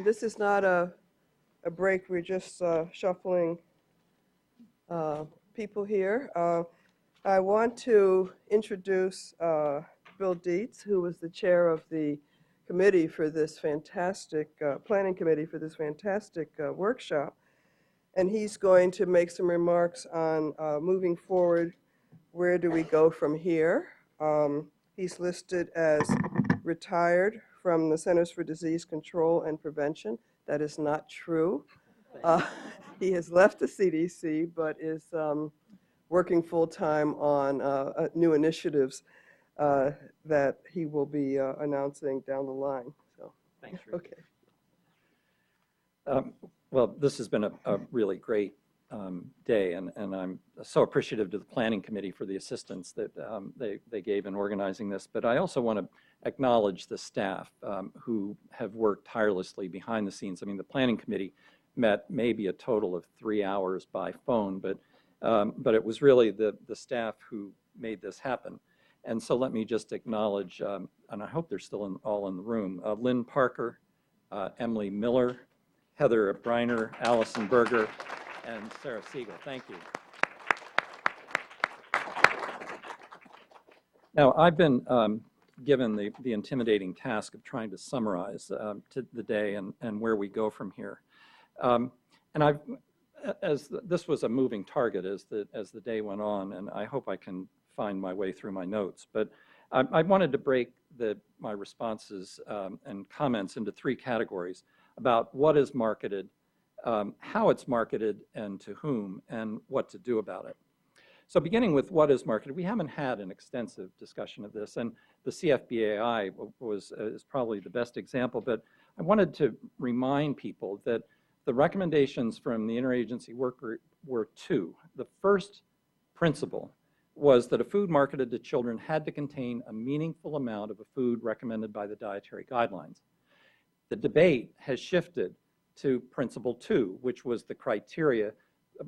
This is not a break. We're just shuffling people here. I want to introduce Bill Dietz, who was the chair of the committee for this fantastic, planning committee for this fantastic workshop. And he's going to make some remarks on moving forward. Where do we go from here? He's listed as retired from the Centers for Disease Control and Prevention. That is not true. He has left the CDC, but is working full-time on new initiatives that he will be announcing down the line. So, thanks, okay. Well, this has been a really great day, and I'm so appreciative to the Planning Committee for the assistance that they gave in organizing this. But I also want to acknowledge the staff who have worked tirelessly behind the scenes. I mean, the Planning Committee met maybe a total of 3 hours by phone, but it was really the staff who made this happen. And so let me just acknowledge, and I hope they're still all in the room, Lynn Parker, Emily Miller, Heather Briner, Allison Berger, and Sarah Siegel. Thank you. Now, I've been given the intimidating task of trying to summarize the day and where we go from here. And this was a moving target as the day went on, and I hope I can find my way through my notes. But I wanted to break my responses and comments into 3 categories about what is marketed, how it's marketed, and to whom, and what to do about it. So beginning with what is marketed, we haven't had an extensive discussion of this, and the CFBAI is probably the best example, but I wanted to remind people that the recommendations from the interagency work group were 2. The first principle was that a food marketed to children had to contain a meaningful amount of a food recommended by the dietary guidelines. The debate has shifted to principle 2, which was the criteria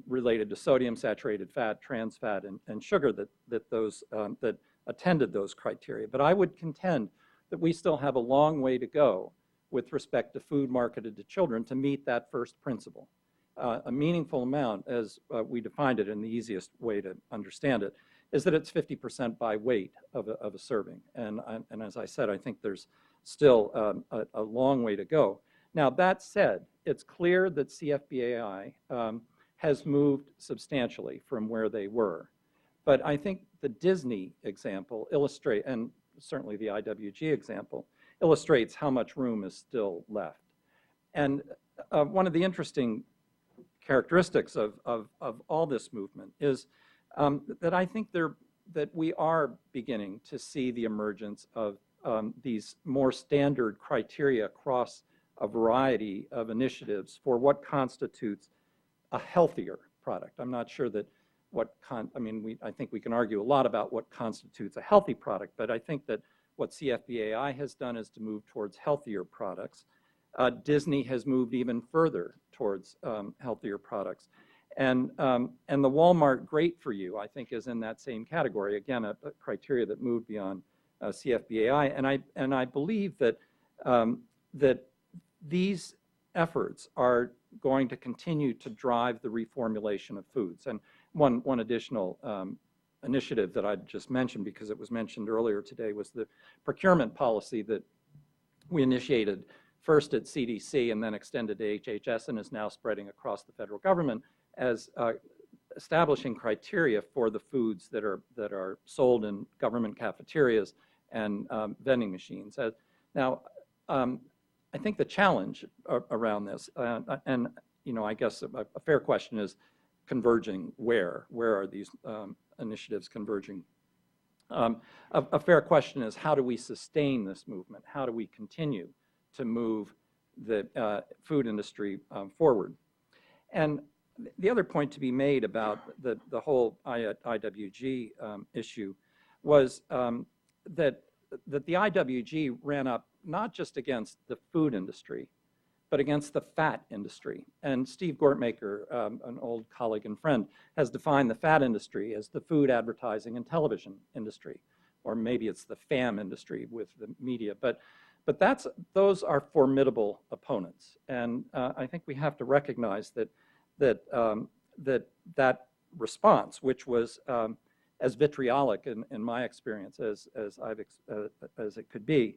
related to sodium, saturated fat, trans fat, and sugar that attended those criteria. But I would contend that we still have a long way to go with respect to food marketed to children to meet that first principle. A meaningful amount, as we defined it in the easiest way to understand it, is that it's 50% by weight of a serving. And as I said, I think there's still a long way to go. Now, that said, it's clear that CFBAI has moved substantially from where they were. But I think the Disney example illustrates, and certainly the IWG example, illustrates how much room is still left. And one of the interesting characteristics of all this movement is that I think that we are beginning to see the emergence of these more standard criteria across a variety of initiatives for what constitutes a healthier product. I'm not sure that I think we can argue a lot about what constitutes a healthy product, but I think that what CFBAI has done is to move towards healthier products. Disney has moved even further towards healthier products. And the Walmart Great For You, I think, is in that same category. Again, a criteria that moved beyond CFBAI. And I believe that these efforts are going to continue to drive the reformulation of foods. And one additional initiative that I just mentioned, because it was mentioned earlier today, was the procurement policy that we initiated first at CDC and then extended to HHS and is now spreading across the federal government as establishing criteria for the foods that are sold in government cafeterias and vending machines. Now, I think the challenge around this, and I guess a fair question is converging where? Where are these initiatives converging? A fair question is, how do we sustain this movement? How do we continue to move the food industry forward? And the other point to be made about the whole IWG issue was that the IWG ran up not just against the food industry, but against the fat industry. And Steve Gortmaker, an old colleague and friend, has defined the fat industry as the food advertising and television industry, or maybe it's the FAM industry with the media. But But those are formidable opponents, and I think we have to recognize that response, which was as vitriolic in my experience as it could be,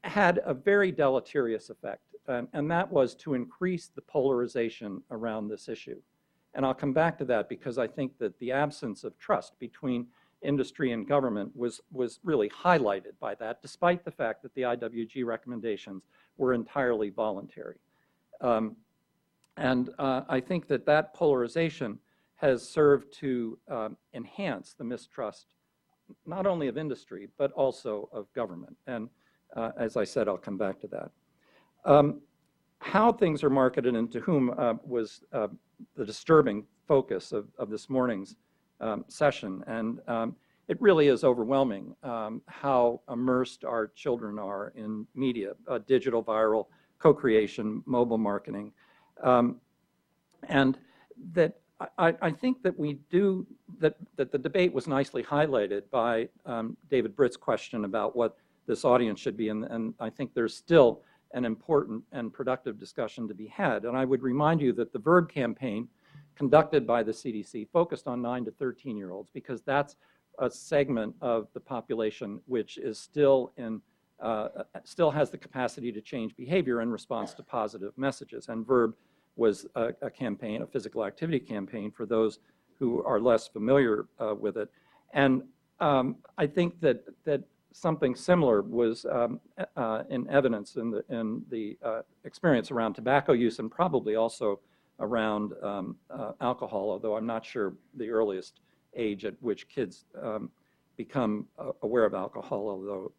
had a very deleterious effect, and that was to increase the polarization around this issue. And I'll come back to that because I think that the absence of trust between industry and government was really highlighted by that, despite the fact that the IWG recommendations were entirely voluntary. I think that polarization has served to enhance the mistrust, not only of industry, but also of government. And as I said, I'll come back to that. How things are marketed and to whom was the disturbing focus of this morning's session. And it really is overwhelming how immersed our children are in media, digital, viral, co-creation, mobile marketing. And that I think that that the debate was nicely highlighted by David Britt's question about what this audience should be, and I think there's still an important and productive discussion to be had. And I would remind you that the VERB campaign conducted by the CDC focused on 9 to 13-year-olds because that's a segment of the population which is still has the capacity to change behavior in response to positive messages. And VERB was a campaign, a physical activity campaign for those who are less familiar with it. And I think that something similar was in evidence in the experience around tobacco use and probably also around alcohol, although I'm not sure the earliest age at which kids become aware of alcohol, although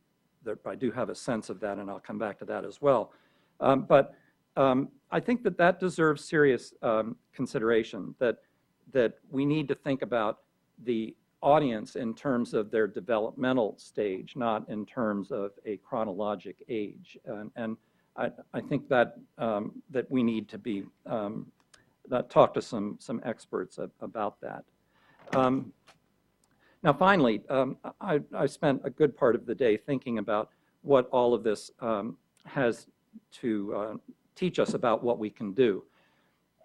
I do have a sense of that, and I'll come back to that as well. But I think that deserves serious consideration, that we need to think about the audience in terms of their developmental stage, not in terms of a chronologic age. And I think that we need to be talk to some experts about that. Now, finally, I spent a good part of the day thinking about what all of this has to teach us about what we can do.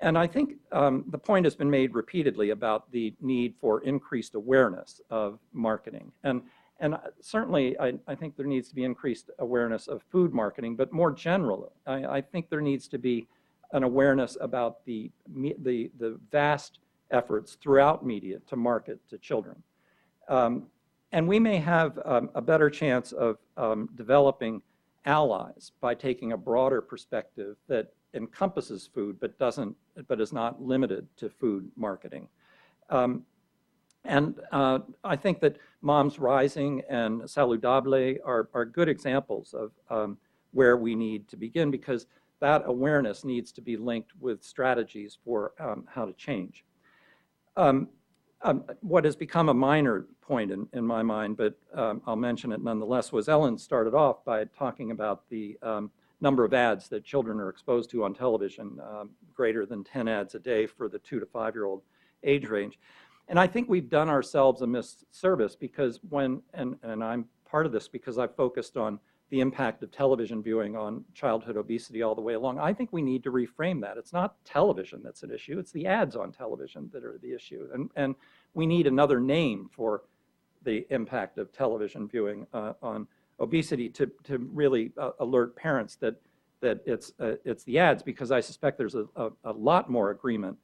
And I think the point has been made repeatedly about the need for increased awareness of marketing. And certainly, I think there needs to be increased awareness of food marketing, but more generally, I think there needs to be an awareness about the vast efforts throughout media to market to children. And we may have a better chance of developing allies by taking a broader perspective that encompasses food but is not limited to food marketing. And I think that Moms Rising and Saludable are good examples of where we need to begin, because that awareness needs to be linked with strategies for how to change. What has become a minor point in my mind, but I'll mention it nonetheless, was Ellen started off by talking about the number of ads that children are exposed to on television, greater than 10 ads a day for the 2 to 5-year-old age range. And I think we've done ourselves a misservice because and I'm part of this because I've focused on the impact of television viewing on childhood obesity all the way along. I think we need to reframe that. It's not television that's an issue, it's the ads on television that are the issue. And we need another name for the impact of television viewing on obesity to really alert parents that it's the ads, because I suspect there's a lot more agreement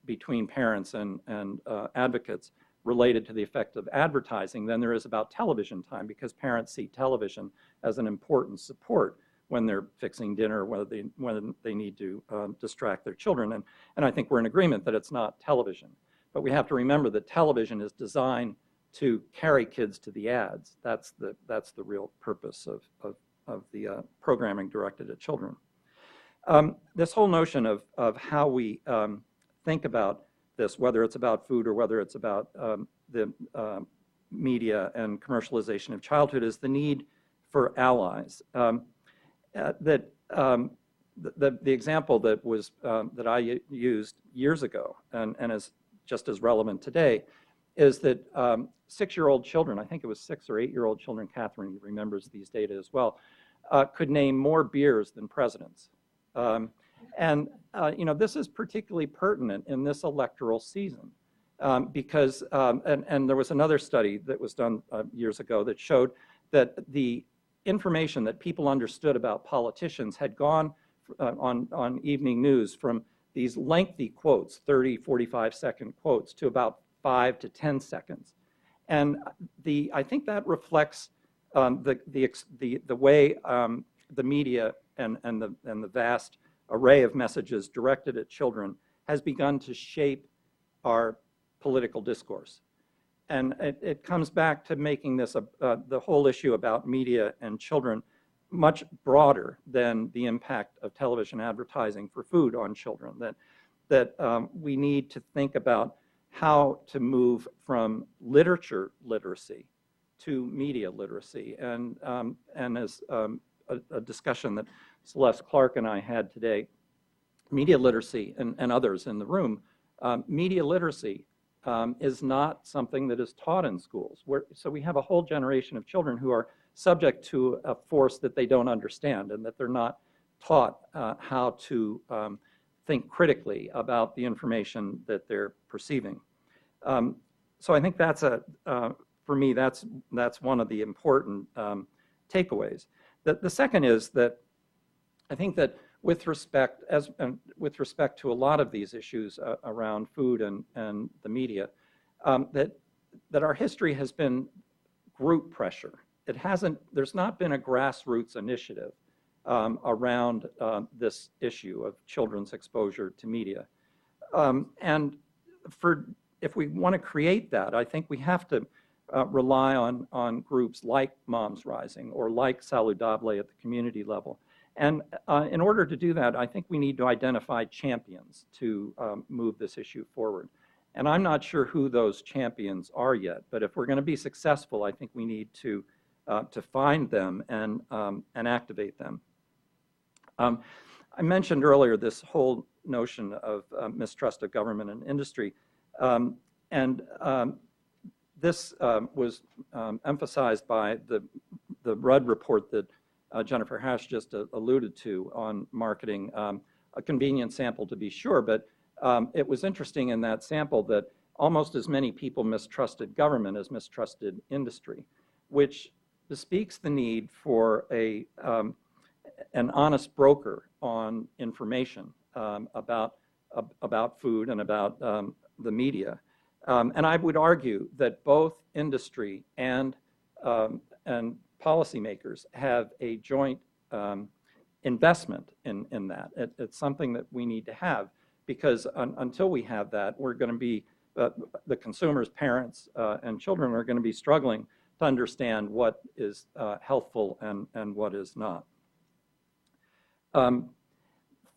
between parents and advocates related to the effect of advertising than there is about television time, because parents see television as an important support when they're fixing dinner, when they need to distract their children. And I think we're in agreement that it's not television. But we have to remember that television is designed to carry kids to the ads. That's the real purpose of the programming directed at children. This whole notion of how we think about this, whether it's about food or whether it's about the media and commercialization of childhood, is the need for allies. The example that I used years ago and is just as relevant today is that 6-year-old children, I think it was 6 or 8-year-old children, Catherine remembers these data as well, could name more beers than presidents. This is particularly pertinent in this electoral season because, and there was another study that was done years ago that showed that the information that people understood about politicians had gone on evening news from these lengthy quotes, 30, 45-second quotes, to about 5 to 10 seconds. And I think that reflects the way the media and the vast array of messages directed at children has begun to shape our political discourse. And it comes back to making this the whole issue about media and children much broader than the impact of television advertising for food on children. That we need to think about how to move from literature literacy to media literacy. And as a discussion that Celeste Clark and I had today, media literacy and others in the room, media literacy is not something that is taught in schools. So we have a whole generation of children who are subject to a force that they don't understand and that they're not taught how to think critically about the information that they're perceiving. So I think that's for me, that's one of the important takeaways. The second is that I think that with respect to a lot of these issues around food and the media, that our history has been group pressure. There's not been a grassroots initiative around this issue of children's exposure to media. And if we want to create that, I think we have to rely on groups like Moms Rising or like Saludable at the community level. And in order to do that, I think we need to identify champions to move this issue forward. And I'm not sure who those champions are yet, but if we're going to be successful, I think we need to find them and activate them. I mentioned earlier this whole notion of mistrust of government and industry, this was emphasized by the Rudd report that Jennifer Hash just alluded to on marketing, a convenient sample to be sure, but it was interesting in that sample that almost as many people mistrusted government as mistrusted industry, which bespeaks the need for an honest broker on information about food and about the media. And I would argue that both industry and policymakers have a joint investment in that. It's something that we need to have because until we have that, we're going to be, the consumers, parents, and children are going to be struggling to understand what is healthful and what is not.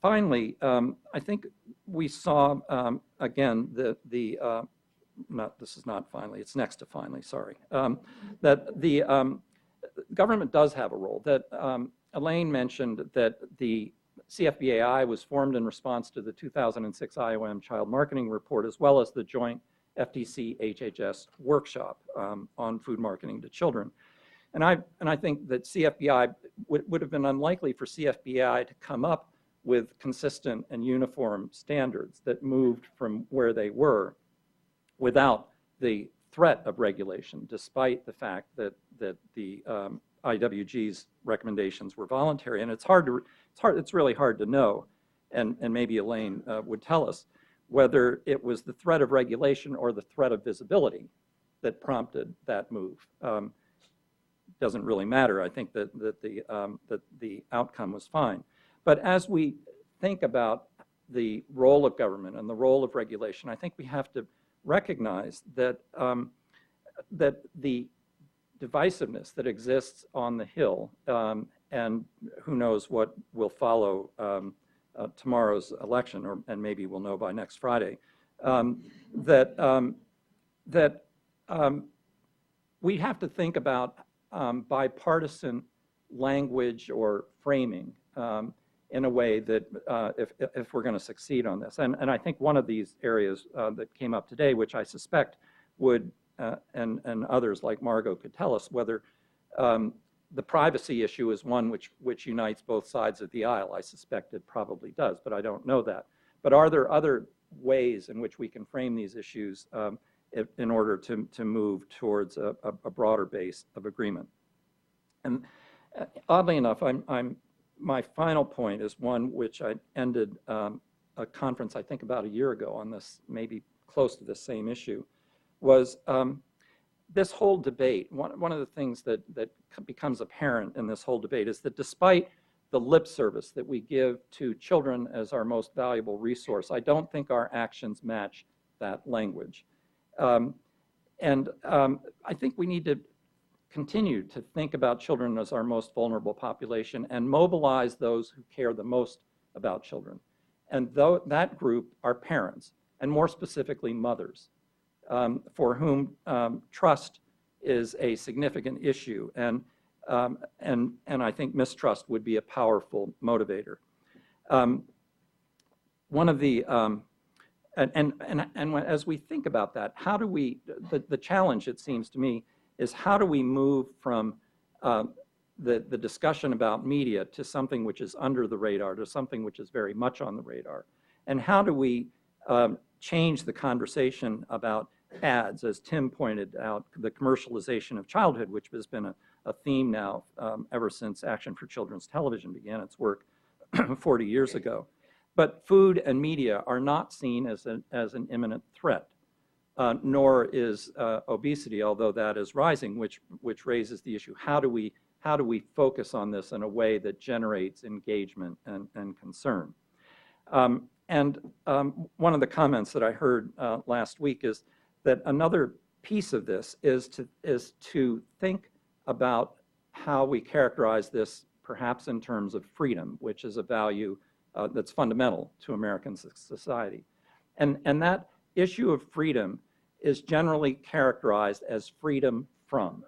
Finally, I think we saw, again, this is not finally, it's next to finally, sorry, that the government does have a role. That Elaine mentioned that the CFBAI was formed in response to the 2006 IOM Child Marketing Report, as well as the joint FTC-HHS workshop on food marketing to children. And I think that CFBI would have been unlikely for CFBAI to come up with consistent and uniform standards that moved from where they were without the threat of regulation, despite the fact that the IWG's recommendations were voluntary. And it's really hard to know, and maybe Elaine would tell us, whether it was the threat of regulation or the threat of visibility that prompted that move. Doesn't really matter. I think that the outcome was fine. But as we think about the role of government and the role of regulation, I think we have to recognize that that the divisiveness that exists on the Hill, and who knows what will follow tomorrow's election, and maybe we'll know by next Friday, that we have to think about bipartisan language or framing in a way that if we're going to succeed on this. And I think one of these areas that came up today, which I suspect would and others like Margot could tell us whether the privacy issue is one which unites both sides of the aisle. I suspect it probably does, but I don't know that. But are there other ways in which we can frame these issues in order to move towards a broader base of agreement? And oddly enough, my final point is one which I ended a conference, I think, about a year ago on this, maybe close to the same issue, was this whole debate. One of the things that becomes apparent in this whole debate is that despite the lip service that we give to children as our most valuable resource, I don't think our actions match that language. I think we need to continue to think about children as our most vulnerable population and mobilize those who care the most about children. And that group are parents, and more specifically mothers, for whom trust is a significant issue, and I think mistrust would be a powerful motivator. One of the as we think about that, how do we? The challenge, it seems to me, is how do we move from the discussion about media to something which is under the radar, to something which is very much on the radar, and how do we change the conversation about ads, as Tim pointed out, the commercialization of childhood, which has been a theme now ever since Action for Children's Television began its work 40 years ago. But food and media are not seen as an imminent threat, nor is obesity, although that is rising, which raises the issue: how do we focus on this in a way that generates engagement and concern? One of the comments that I heard last week is that another piece of this is to think about how we characterize this, perhaps in terms of freedom, which is a value that's fundamental to American society. And that issue of freedom is generally characterized as freedom from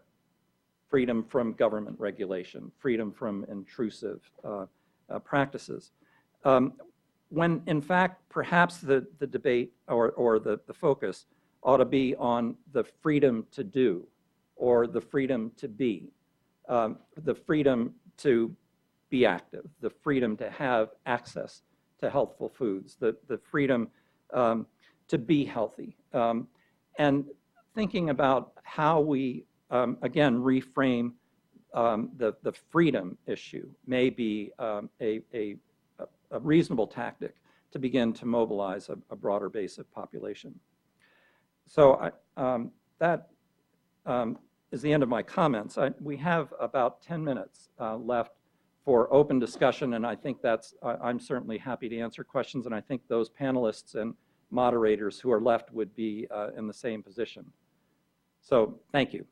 government regulation, freedom from intrusive practices. When in fact, perhaps the debate or the focus ought to be on the freedom to do, or the freedom to be, the freedom to be active, the freedom to have access to healthful foods, the freedom to be healthy. And thinking about how we, again, reframe the freedom issue may be a reasonable tactic to begin to mobilize a broader base of population. So that is the end of my comments. We have about 10 minutes left for open discussion, and I think I'm certainly happy to answer questions, and I think those panelists and moderators who are left would be in the same position. So thank you.